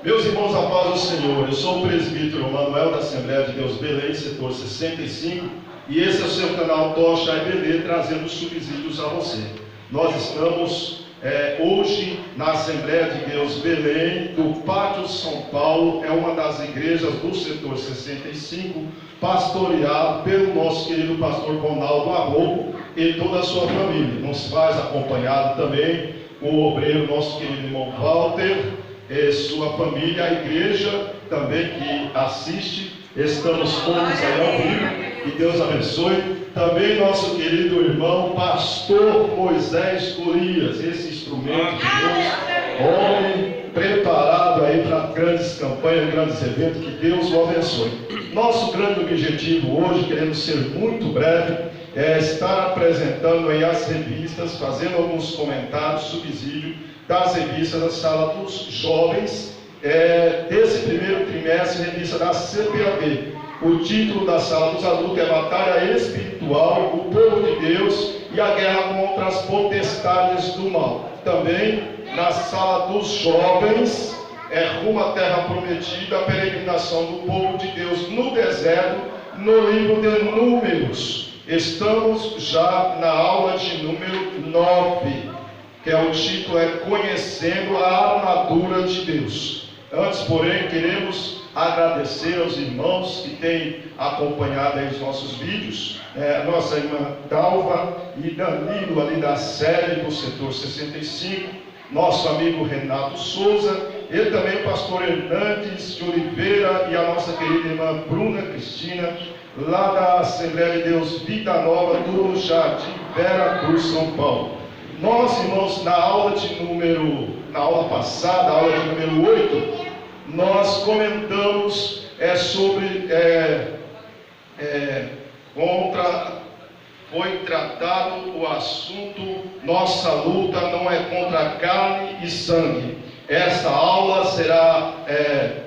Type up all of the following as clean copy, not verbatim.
Meus irmãos, a paz do Senhor. Eu sou o presbítero Manuel da Assembleia de Deus Belém, setor 65, e esse é o seu canal Tocha EBD, trazendo subsídios a você. Nós estamos hoje na Assembleia de Deus Belém, do Pátio São Paulo, é uma das igrejas do setor 65, pastoreado pelo nosso querido pastor Ronaldo Arrobo e toda a sua família. Nos faz acompanhado também o obreiro, nosso querido irmão Walter, sua família, a igreja também que assiste. Estamos todos aí ao vivo, que Deus abençoe. Também nosso querido irmão pastor Moisés Golias, esse instrumento de Deus, homem preparado aí para grandes campanhas, grandes eventos, que Deus o abençoe. Nosso grande objetivo hoje, queremos ser muito breve, é estar apresentando aí as revistas, fazendo alguns comentários, subsídio das revistas da Sala dos Jovens, desse primeiro trimestre, revista da CPAB. O título da Sala dos Adultos é Batalha Espiritual, o Povo de Deus e a Guerra contra as Potestades do Mal. Também na Sala dos Jovens, Rumo à Terra Prometida, a peregrinação do povo de Deus no deserto, no livro de Números. Estamos já na aula de número 9. Que é o título, Conhecendo a Armadura de Deus. Antes, porém, queremos agradecer aos irmãos que têm acompanhado aí os nossos vídeos, nossa irmã Dalva e Danilo ali da série do setor 65, nosso amigo Renato Souza, e também o pastor Hernandes de Oliveira e a nossa querida irmã Bruna Cristina, lá da Assembleia de Deus Vida Nova do Jardim Vera Cruz, São Paulo. Nós, irmãos, na aula passada, a aula de número 8, nós comentamos sobre foi tratado o assunto, nossa luta não é contra carne e sangue. Esta aula será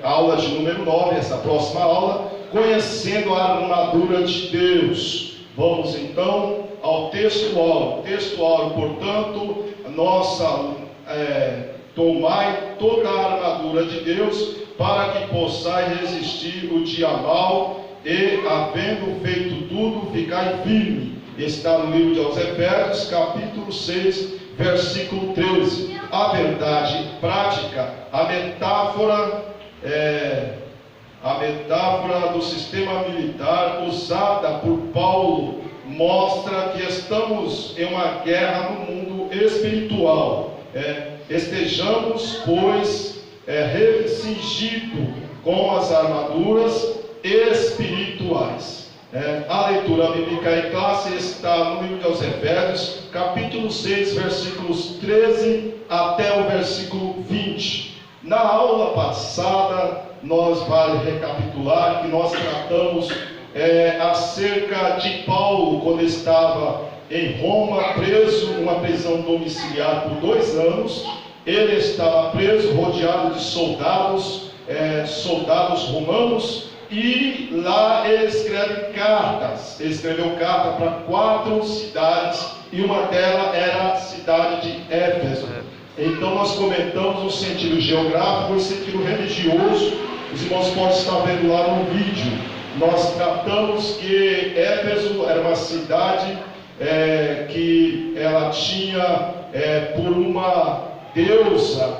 a aula de número 9, essa próxima aula, conhecendo a armadura de Deus. Vamos então ao texto áureo, portanto, tomai toda a armadura de Deus, para que possais resistir o dia mau, e, havendo feito tudo, ficai firme. Está no livro de aos Efésios, capítulo 6, versículo 13. A verdade prática, a metáfora do sistema militar usada por Paulo mostra que estamos em uma guerra no mundo espiritual. Estejamos, pois, recingidos com as armaduras espirituais. A leitura bíblica em classe está no livro de aos Efésios, capítulo 6, versículos 13 até o versículo 20. Na aula passada, vale recapitular que nós tratamos acerca de Paulo, quando estava em Roma, preso, numa prisão domiciliar por 2 anos. Ele estava preso, rodeado de soldados romanos, e lá ele escreve cartas. Ele escreveu carta para 4 cidades, e uma delas era a cidade de Éfeso. Então nós comentamos o sentido geográfico e o sentido religioso. Os irmãos podem estar vendo lá no vídeo. Nós tratamos que Éfeso era uma cidade que ela tinha por uma deusa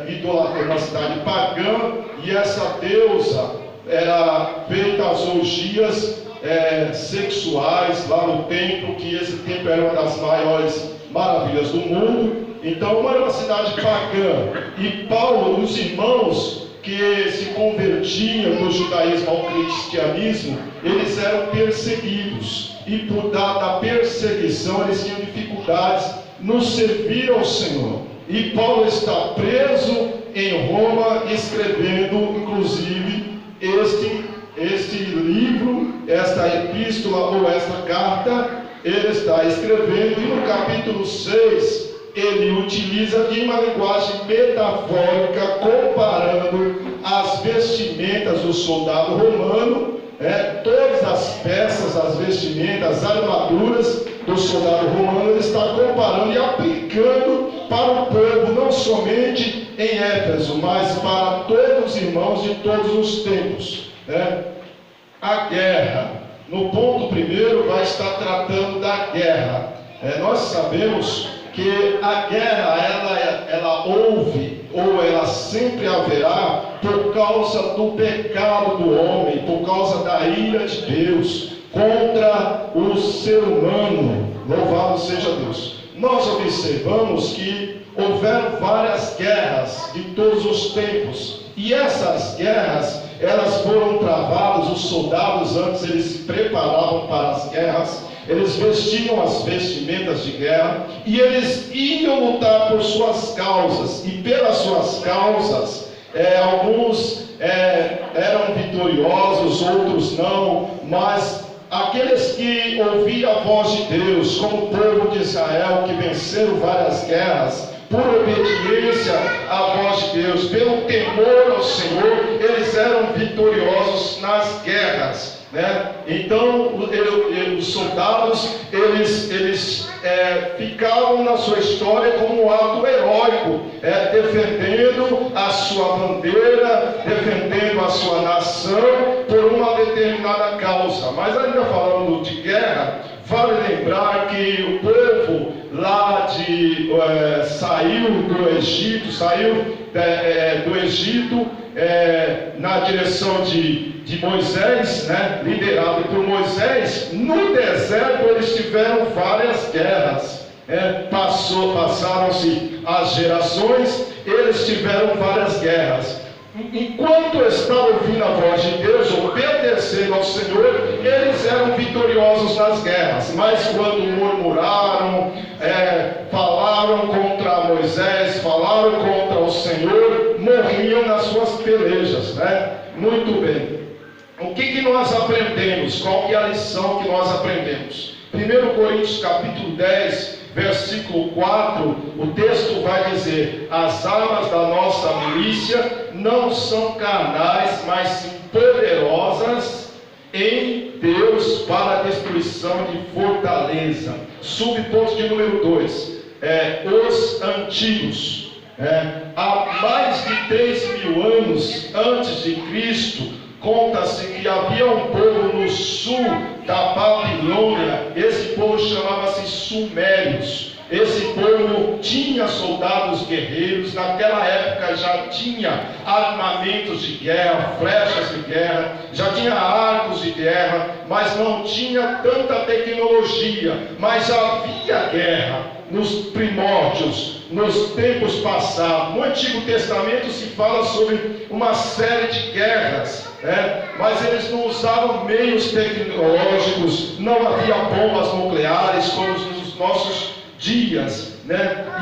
idolatrada, uma cidade pagã, e essa deusa era feita as orgias sexuais lá no templo, que esse templo era uma das maiores maravilhas do mundo. Então era uma cidade pagã, e Paulo, os irmãos que se convertiam do judaísmo ao cristianismo, eles eram perseguidos, e por da perseguição eles tinham dificuldades no servir ao Senhor. E Paulo está preso em Roma, escrevendo inclusive este livro, esta epístola ou esta carta. Ele está escrevendo, e no capítulo 6 ele utiliza aqui uma linguagem metafórica, comparando as vestimentas do soldado romano, todas as peças, as vestimentas, as armaduras do soldado romano. Ele está comparando e aplicando para o povo, não somente em Éfeso, mas para todos os irmãos de todos os tempos, né? A guerra, no ponto primeiro, vai estar tratando da guerra. Nós sabemos que a guerra, ela houve, ou ela sempre haverá, por causa do pecado do homem, por causa da ira de Deus contra o ser humano. Louvado seja Deus. Nós observamos que houveram várias guerras de todos os tempos, e essas guerras, elas foram travadas. Os soldados antes, eles se preparavam para as guerras, eles vestiam as vestimentas de guerra, e eles iam lutar por suas causas, e pelas suas causas, alguns eram vitoriosos, outros não, mas aqueles que ouviam a voz de Deus, como o povo de Israel, que venceram várias guerras, por obediência à voz de Deus, pelo temor ao Senhor, eles eram vitoriosos nas guerras, né? Então, os soldados, eles ficavam na sua história como um ato heróico, defendendo a sua bandeira, defendendo a sua nação por uma determinada causa. Mas ainda falando de guerra, vale lembrar que o povo lá saiu do Egito, na direção de Moisés, né, liderado por Moisés. No deserto eles tiveram várias guerras, passaram-se as gerações, eles tiveram várias guerras. Enquanto estavam ouvindo a voz de Deus, obedecendo ao Senhor, eles eram vitoriosos nas guerras. Mas quando murmuraram, falaram contra Moisés, falaram contra o Senhor, morriam nas suas pelejas, né? Muito bem. O que nós aprendemos? Qual que é a lição que nós aprendemos? 1 Coríntios capítulo 10, versículo 4, o texto vai dizer: as armas da nossa milícia não são carnais, mas sim poderosas em Deus para a destruição de fortaleza. Subponto de número 2, os antigos. Há mais de 3.000 anos antes de Cristo, conta-se que havia um povo no sul da Babilônia. Esse povo chamava-se Sumérios. Esse povo tinha soldados guerreiros, naquela época já tinha armamentos de guerra, flechas de guerra, já tinha arcos de guerra, mas não tinha tanta tecnologia. Mas já havia guerra nos primórdios, nos tempos passados. No Antigo Testamento se fala sobre uma série de guerras, mas eles não usavam meios tecnológicos, não havia bombas nucleares como nos nossos dias,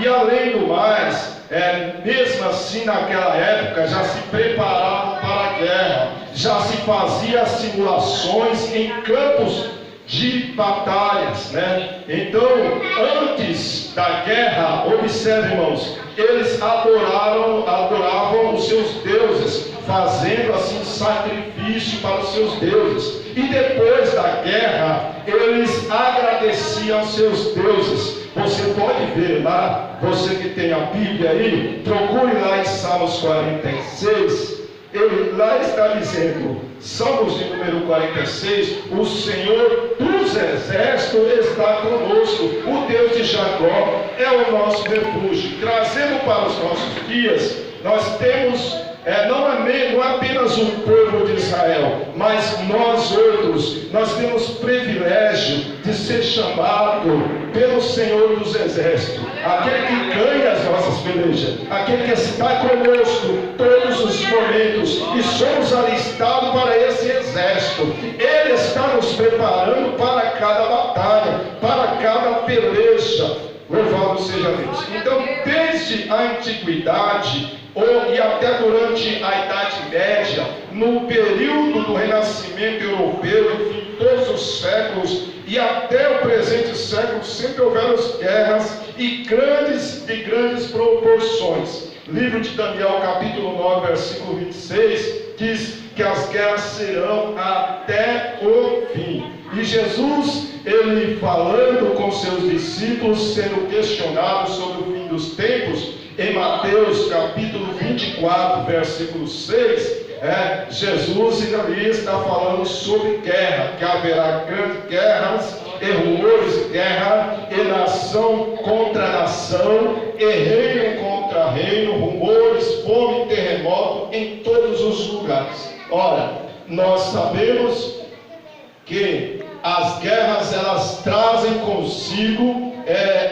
E além do mais, mesmo assim naquela época já se preparavam para a guerra, já se fazia simulações em campos de batalhas, Então, antes da guerra, observe, irmãos, eles adoravam os seus deuses, fazendo assim sacrifício para os seus deuses. E depois da guerra, eles agradeciam aos seus deuses. Você pode ver lá, você que tem a Bíblia aí, procure lá em Salmos 46, lá está dizendo, Salmos de número 46, o Senhor dos exércitos está conosco, o Deus de Jacó é o nosso refúgio. Trazendo para os nossos dias, nós temos, não é apenas o povo de Israel, mas nós outros, nós temos privilégio de ser chamado pelo Senhor dos exércitos, aquele que ganha as nossas pelejas, aquele que está conosco todos os momentos, e somos alistados para esse exército. Ele está nos preparando para cada batalha, para cada peleja. Louvado seja Deus. Então, desde a antiguidade e até durante a Idade Média, no período do Renascimento Europeu, enfim, todos os séculos e até o presente século, sempre houveram guerras de grandes proporções. Livro de Daniel, capítulo 9, versículo 26, diz que as guerras serão até o fim. E Jesus, ele falando com seus discípulos, sendo questionado sobre o fim dos tempos, em Mateus capítulo 24, versículo 6, Jesus ali está falando sobre guerra, que haverá grandes guerras e rumores de guerra, e nação contra nação, e reino contra reino, rumores, fome e terremoto em todos os lugares. Ora, nós sabemos que as guerras, elas trazem consigo,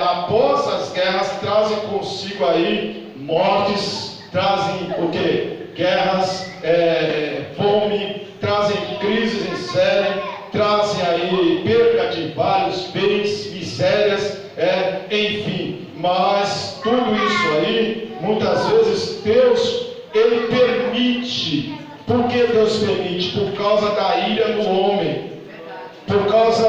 após as guerras, trazem consigo aí mortes, trazem o quê? Guerras, fome, trazem crises em série, trazem aí perda de vários bens, misérias, enfim. Mas tudo isso aí, muitas vezes Deus, Ele permite. Por que Deus permite? Por causa da ira do homem. Por causa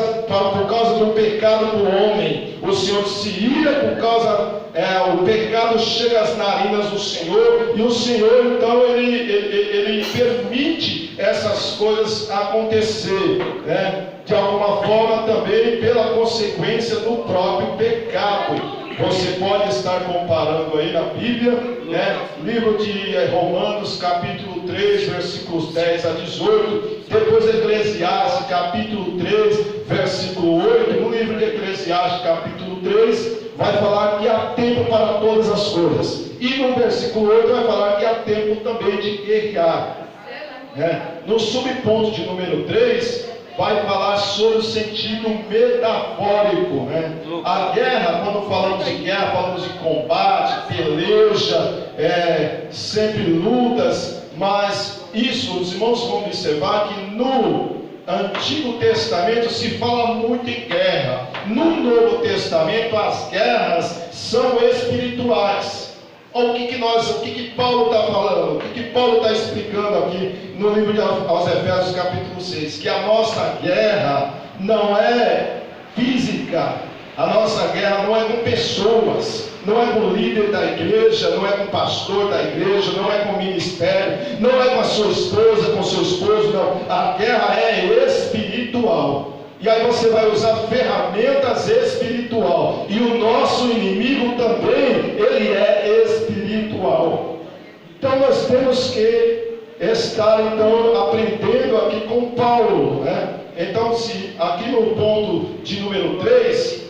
do pecado do homem. O Senhor se ira por causa, o pecado chega às narinas do Senhor, e o Senhor então ele permite essas coisas acontecer, de alguma forma também pela consequência do próprio pecado. Você pode estar comparando aí na Bíblia, livro de Romanos capítulo 3, versículos 10 a 18, depois Eclesiastes capítulo 3, versículo 8, no livro de Eclesiastes capítulo 3, vai falar que há tempo para todas as coisas, e no versículo 8 vai falar que há tempo também de guerrear. No subponto de número 3, vai falar sobre o sentido metafórico, A guerra, quando falamos de guerra, falamos de combate, peleja, sempre lutas, mas isso, os irmãos vão observar que no Antigo Testamento se fala muito em guerra. No Novo Testamento as guerras são espirituais. O que Paulo está falando? O que Paulo está explicando aqui no livro aos Efésios capítulo 6? Que a nossa guerra não é física, a nossa guerra não é com pessoas, não é com o líder da igreja, não é com o pastor da igreja, não é com o ministério, não é com a sua esposa, com o seu esposo, não. A guerra é espiritual. E aí você vai usar ferramentas espiritual. E o nosso inimigo também, ele é espiritual. Então nós temos que estar aprendendo aqui com Paulo, Então, se aqui no ponto de número 3,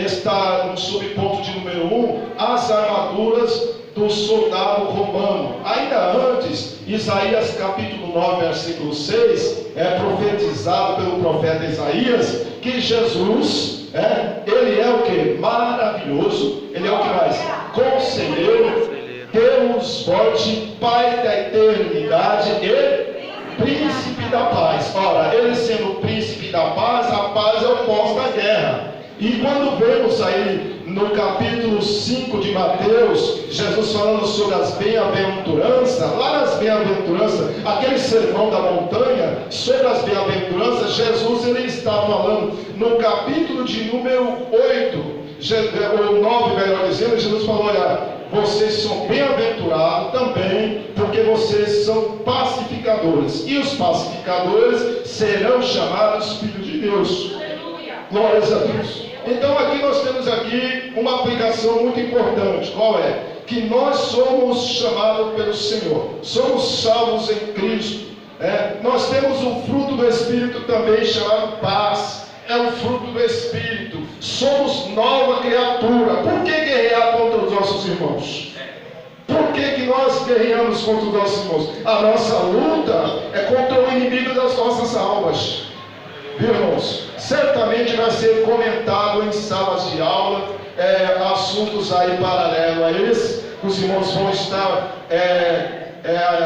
está no subponto de número 1, as armaduras do soldado romano. Ainda antes, Isaías capítulo 9, versículo 6, é profetizado pelo profeta Isaías, que Jesus, ele é o que? Maravilhoso, ele é o que mais? Conselheiro, Deus forte, Pai da eternidade e príncipe da paz. Ora, ele sendo príncipe da paz, a paz é o pós da guerra. E quando vemos aí no capítulo 5 de Mateus, Jesus falando sobre as bem-aventuranças, lá nas bem-aventuranças, aquele sermão da montanha, sobre as bem-aventuranças, Jesus ele está falando no capítulo de número 8, ou 9, melhor dizendo, Jesus falou, olha, vocês são bem-aventurados também, porque vocês são pacificadores, e os pacificadores serão chamados filhos de Deus. Glórias a Deus. Então aqui nós temos aqui uma aplicação muito importante. Qual é? Que nós somos chamados pelo Senhor, somos salvos em Cristo. Nós temos um fruto do Espírito também chamado paz. É um fruto do Espírito. Somos nova criatura. Por que guerrear contra os nossos irmãos? Por que nós guerreamos contra os nossos irmãos? A nossa luta é contra o inimigo das nossas almas. Viu, irmãos? Certamente vai ser comentado em salas de aula, assuntos aí paralelos a eles. Os irmãos vão estar,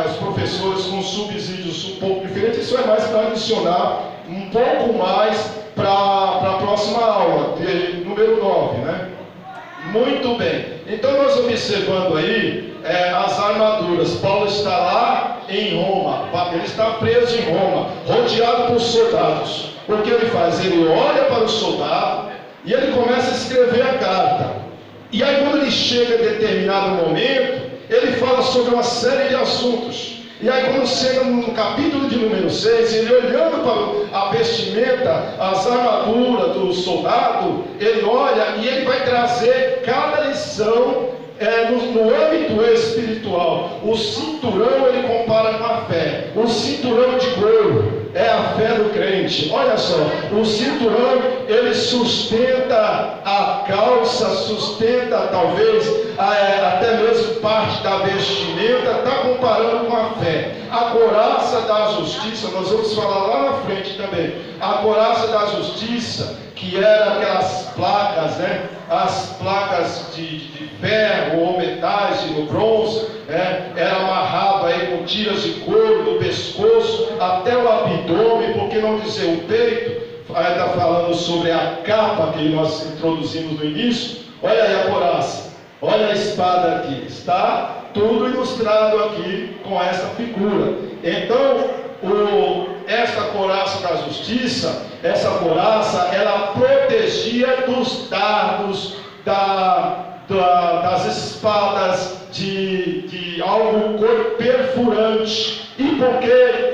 os professores com subsídios um pouco diferentes. Isso é mais para adicionar um pouco mais para a próxima aula, de número 9, Muito bem. Então nós observando aí as armaduras. Paulo está lá em Roma, ele está preso em Roma, rodeado por soldados. O que ele faz? Ele olha para o soldado e ele começa a escrever a carta. E aí quando ele chega a determinado momento, ele fala sobre uma série de assuntos. E aí quando chega no capítulo de número 6, ele olhando para a vestimenta, as armaduras do soldado, ele olha e ele vai trazer cada lição no âmbito espiritual. O cinturão ele compara com a fé. O cinturão de couro é a fé do crente. Olha só, o cinturão ele sustenta a calça, sustenta talvez até mesmo parte da vestimenta. Está comparando com a fé. A couraça da justiça, nós vamos falar lá na frente também. A couraça da justiça, que era aquelas placas, né? As placas de ferro ou metais, de bronze, era amarrado aí com tiras de couro do pescoço até o abdômen, porque não dizer o peito. Aí está falando sobre a capa que nós introduzimos no início. Olha aí a couraça, olha a espada aqui, está tudo ilustrado aqui com essa figura. Então, essa couraça da justiça, essa couraça, ela protegia dos dardos, das espadas de algo perfurante. E por que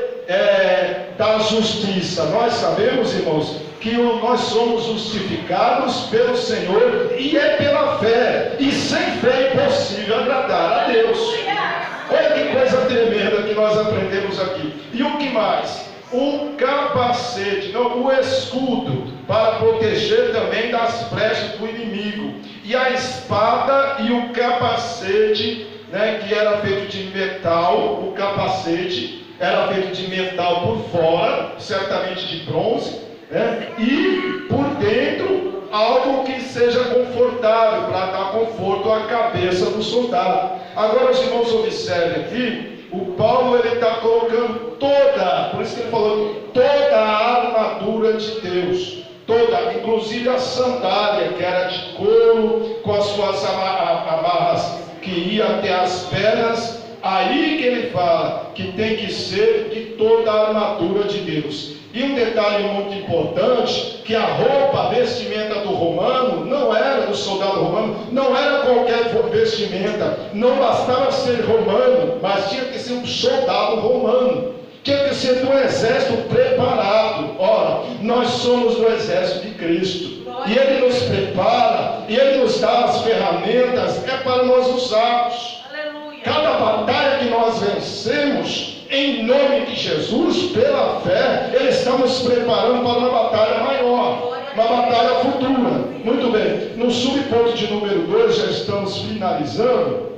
da justiça? Nós sabemos, irmãos, que nós somos justificados pelo Senhor e é pela fé. E sem fé é impossível agradar a Deus. Olha que coisa tremenda que nós aprendemos aqui. E o que mais? O capacete, não, o escudo, para proteger também das flechas do inimigo. E a espada e o capacete, né, que era feito de metal. O capacete era feito de metal por fora, certamente de bronze, né, e por dentro algo que seja confortável, para dar conforto à cabeça do soldado. Agora os irmãos observem aqui, o Paulo ele está colocando por isso que ele falou, toda a armadura de Deus, toda, inclusive a sandália, que era de couro, com as suas amarras que ia até as pernas. Aí que ele fala que tem que ser de toda a armadura de Deus. E um detalhe muito importante, que a roupa, a vestimenta do romano, não era do soldado romano, não era qualquer vestimenta, não bastava ser romano, mas tinha que ser um soldado romano, tinha que ser do exército preparado. Ora, nós somos do exército de Cristo, e Ele nos prepara, e Ele nos dá as ferramentas, para nós usarmos. Cada batalha que nós vencemos, em nome de Jesus, pela fé, Ele está nos preparando para uma batalha maior, uma batalha futura. Muito bem, no subponto de número 2, já estamos finalizando.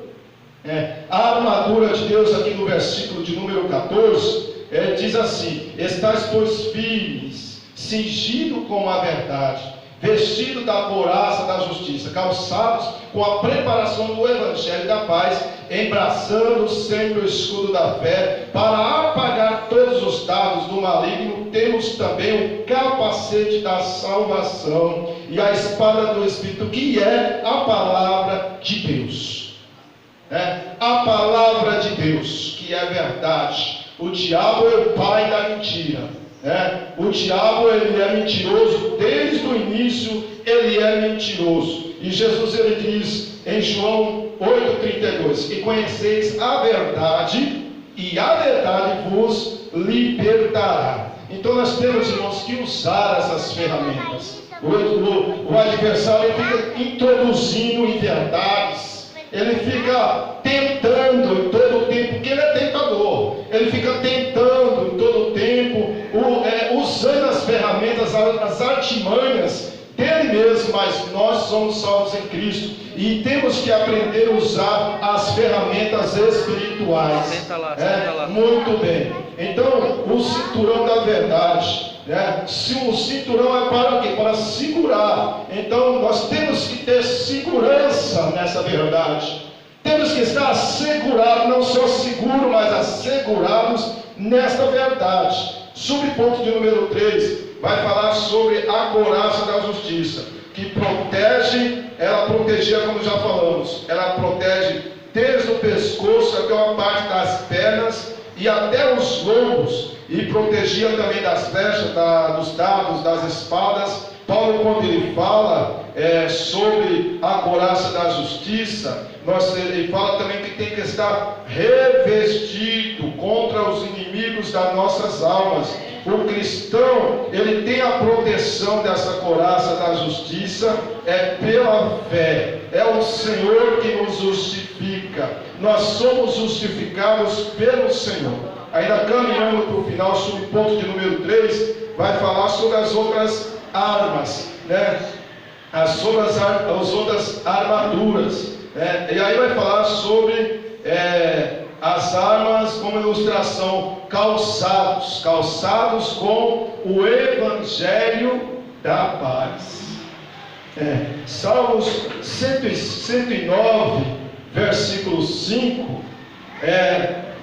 A armadura de Deus, aqui no versículo de número 14, diz assim: estais, pois, firmes, cingido com a verdade, vestido da couraça da justiça, calçados com a preparação do evangelho da paz, embraçando sempre o escudo da fé, para apagar todos os dardos do maligno. Temos também o capacete da salvação e a espada do Espírito, que é a palavra de Deus. A palavra de Deus, que é verdade. O diabo é o pai da mentira. O diabo ele é mentiroso, desde o início ele é mentiroso. E Jesus ele diz em João 8,32: e conheceis a verdade, e a verdade vos libertará. Então nós temos, irmãos, que usar essas ferramentas. O adversário fica introduzindo em verdades, ele fica tentando em todo o tempo, porque ele é tentador. Ele fica tentando em todo o tempo, usando as ferramentas, as artimanhas dele mesmo, mas nós somos salvos em Cristo e temos que aprender a usar as ferramentas espirituais. Senta lá. Muito bem. Então, o cinturão da verdade, se o cinturão é para quê? Para segurar. Então, nós temos que ter segurança nessa verdade. Temos que estar assegurados, não só seguro, mas assegurados nesta verdade. Subponto de número 3 vai falar sobre a couraça da justiça, que protege, ela protegia, como já falamos, ela protege desde o pescoço até uma parte das pernas e até os lombos, e protegia também das flechas, dos dardos, das espadas. Paulo, quando ele fala sobre a couraça da justiça, ele fala também que tem que estar revestido contra os inimigos das nossas almas. O cristão, ele tem a proteção dessa couraça da justiça, é pela fé. É o Senhor que nos justifica. Nós somos justificados pelo Senhor. Ainda caminhando para o final, sobre o ponto de número 3, vai falar sobre as outras armas, né? As outras armaduras, né? E aí vai falar sobre as armas como ilustração, calçados com o Evangelho da paz. Salmos 109, versículo 5,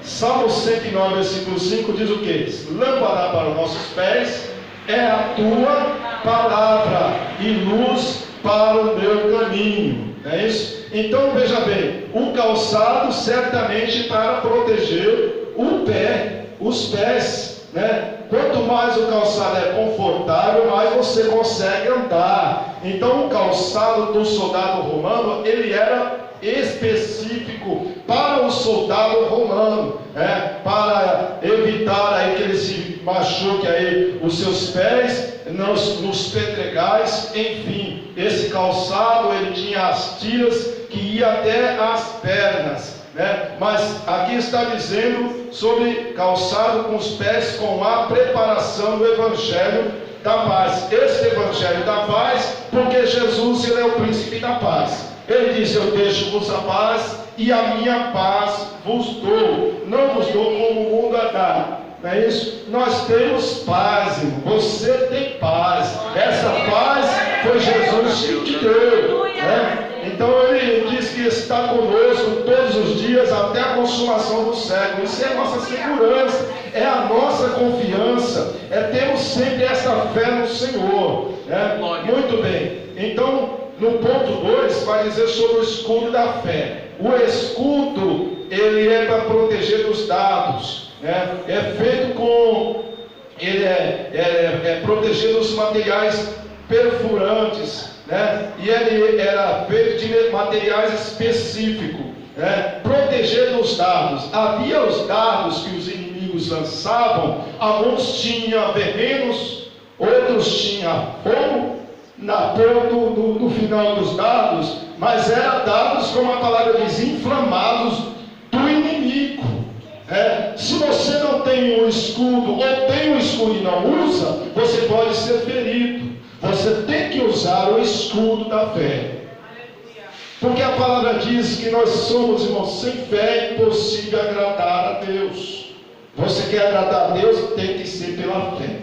Salmos 109, versículo 5 diz o que? Lâmpada para os nossos pés é a tua palavra e luz para o meu caminho. Não é isso? Então veja bem, o calçado certamente para proteger os pés, né? Quanto mais o calçado é confortável, mais você consegue andar. Então o calçado do soldado romano, ele era específico para o soldado romano, para evitar aí que ele se machuque aí os seus pés nos pedregais. Enfim, esse calçado ele tinha as tiras que ia até as pernas, né? Mas aqui está dizendo sobre calçado com os pés, com a preparação do Evangelho da paz. Esse Evangelho da paz, porque Jesus ele é o príncipe da paz. Ele diz: eu deixo-vos a paz e a minha paz vos dou. Não vos dou como o mundo a dá. Não é isso? Nós temos paz, irmão. Você tem paz. Essa paz foi Jesus que te deu, né? Então ele diz que está conosco todos os dias até a consumação do século. Isso é a nossa segurança, é a nossa confiança, termos sempre essa fé no Senhor, né? Muito bem. Então, no ponto 2 vai dizer sobre o escudo da fé. O escudo, ele é para proteger dos dados, né? É feito com, ele é proteger dos materiais perfurantes, né? E ele era feito de materiais específicos, né? Proteger dos dardos. Havia os dardos que os inimigos lançavam, alguns tinham venenos, outros tinham fogo na ponta no final dos dardos, mas eram dardos, como a palavra diz, inflamados do inimigo. Se você não tem um escudo, ou tem um escudo e não usa, você pode ser ferido. Você tem que usar o escudo da fé. Porque a palavra diz que nós somos, irmãos, sem fé é impossível agradar a Deus. Você quer agradar a Deus, tem que ser pela fé.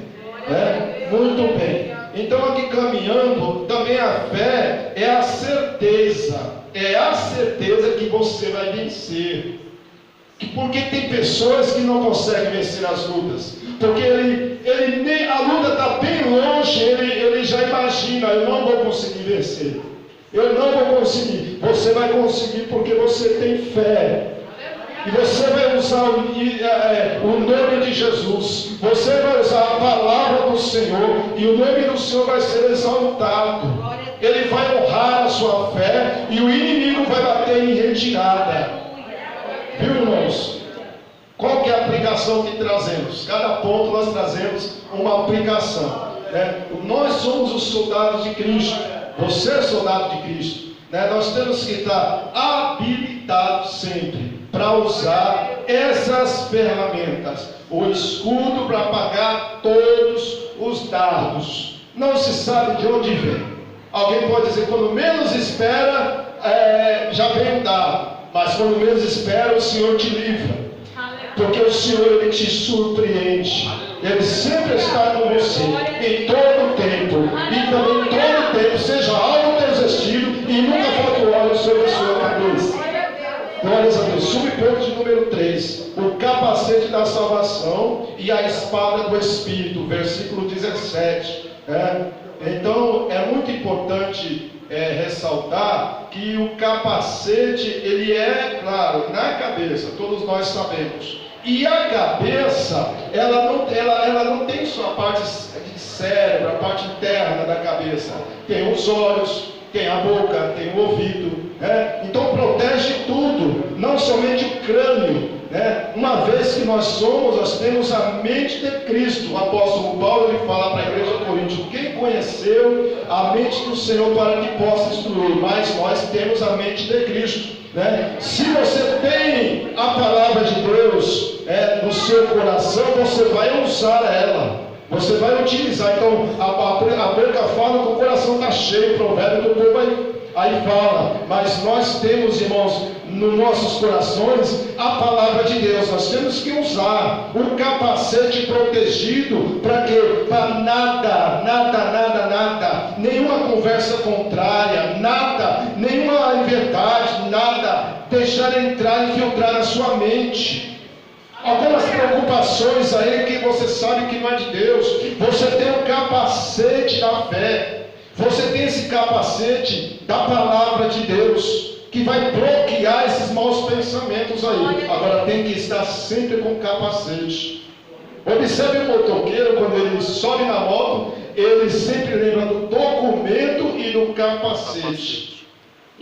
Muito bem. Então aqui caminhando, também a fé é a certeza que você vai vencer. Porque tem pessoas que não conseguem vencer as lutas, porque a luta está bem longe, ele já imagina: eu não vou conseguir vencer, eu não vou conseguir. Você vai conseguir porque você tem fé. E você vai usar o nome de Jesus, você vai usar a palavra do Senhor, e o nome do Senhor vai ser exaltado. Ele vai honrar a sua fé, e o inimigo vai bater em retirada. Viu, irmãos? Qual que é a aplicação que trazemos? Cada ponto nós trazemos uma aplicação, né? Nós somos os soldados de Cristo. Você é soldado de Cristo, né? Nós temos que estar habilitados sempre para usar essas ferramentas. O escudo para apagar todos os dardos. Não se sabe de onde vem. Alguém pode dizer: quando menos espera, já vem um dardo. Mas quando menos espera, o Senhor te livra. Porque o Senhor, ele te surpreende. Ele sempre está com você, em todo tempo. E também em todo tempo, seja alto desistido e nunca falte o óleo sobre a sua cabeça. Glórias a Deus. Subponto de número 3. O capacete da salvação e a espada do Espírito. Versículo 17. Então, é muito importante ressaltar que o capacete, ele é, claro, na cabeça, todos nós sabemos. E a cabeça, ela não tem só a parte de cérebro, a parte interna da cabeça. Tem os olhos, tem a boca, tem o ouvido, né? Então protege tudo, não somente o crânio, né? Uma vez que nós temos a mente de Cristo. O apóstolo Paulo ele fala para a igreja de Corinto: quem conheceu a mente do Senhor para que possa instruir? Mas nós temos a mente de Cristo, né? Se você tem a palavra de Deus no seu coração, você vai usar ela, você vai utilizar. Então a boca fala que o coração está cheio. O provérbio do povo aí fala, mas nós temos, irmãos, nos nossos corações a palavra de Deus. Nós temos que usar um capacete protegido para quê? Para nada, nenhuma conversa contrária, nada, nenhuma inverdade, nada deixar entrar e filtrar na sua mente. Algumas preocupações aí que você sabe que não é de Deus. Você tem um capacete da fé. Você tem esse capacete da palavra de Deus, que vai bloquear esses maus pensamentos aí. Agora tem que estar sempre com capacete. Observe o motoqueiro, quando ele sobe na moto, ele sempre lembra do documento e do capacete.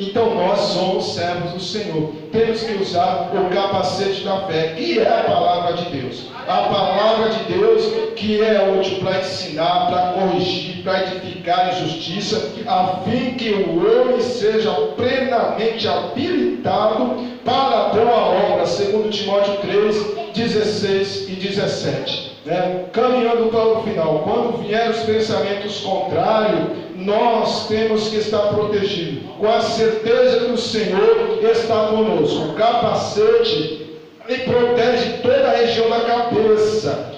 Então nós somos servos do Senhor. Temos que usar o capacete da fé, que é a palavra de Deus. A palavra de Deus que é útil para ensinar, para corrigir, para edificar em justiça, a fim que o homem seja plenamente habilitado para a boa obra, segundo Timóteo 3, 16 e 17. Caminhando para o final, quando vierem os pensamentos contrários, nós temos que estar protegidos, com a certeza que o Senhor está conosco. O capacete ele protege toda a região da cabeça,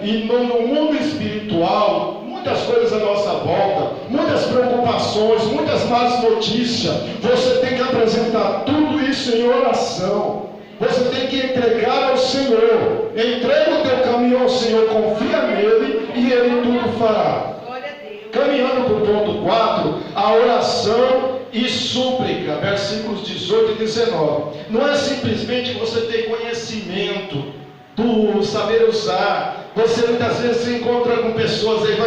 e no mundo espiritual, muitas coisas à nossa volta, muitas preocupações, muitas más notícias. Você tem que apresentar tudo isso em oração. Você tem que entregar ao Senhor. Entrega o teu caminho ao Senhor, confia nele e ele tudo fará. Caminhando para o ponto 4, a oração e súplica, versículos 18 e 19. Não é simplesmente você ter conhecimento, do saber usar. Você muitas vezes se encontra com pessoas, aí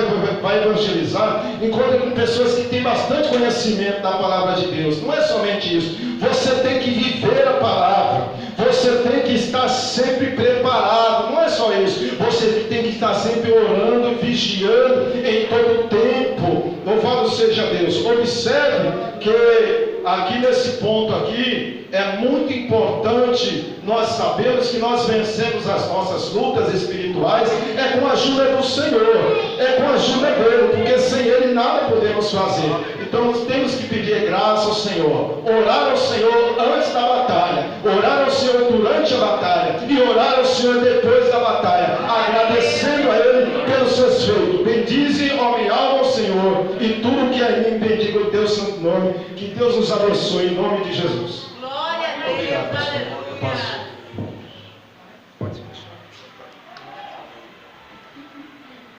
vai evangelizar, encontra com pessoas que têm bastante conhecimento da palavra de Deus. Não é somente isso. Você tem que viver a palavra. Você tem que estar sempre preparado. Não é só isso. Você tem que estar sempre orando e vigiando em todo o tempo. Louvado seja Deus. Observe que aqui nesse ponto aqui é muito importante nós sabemos que nós vencemos as nossas lutas espirituais é com a ajuda do Senhor, é com a ajuda dele, porque sem ele nada podemos fazer. Então nós temos que pedir graça ao Senhor, orar ao Senhor antes da batalha, orar ao Senhor durante a batalha e orar ao Senhor depois da batalha, agradecendo a ele pelos seus feitos. Bendize, ó minha alma, ao Senhor, e tudo que é em mim bendiga o teu santo nome. Que Deus nos abençoe em nome de Jesus. Glória a Deus. Obrigado, pastor.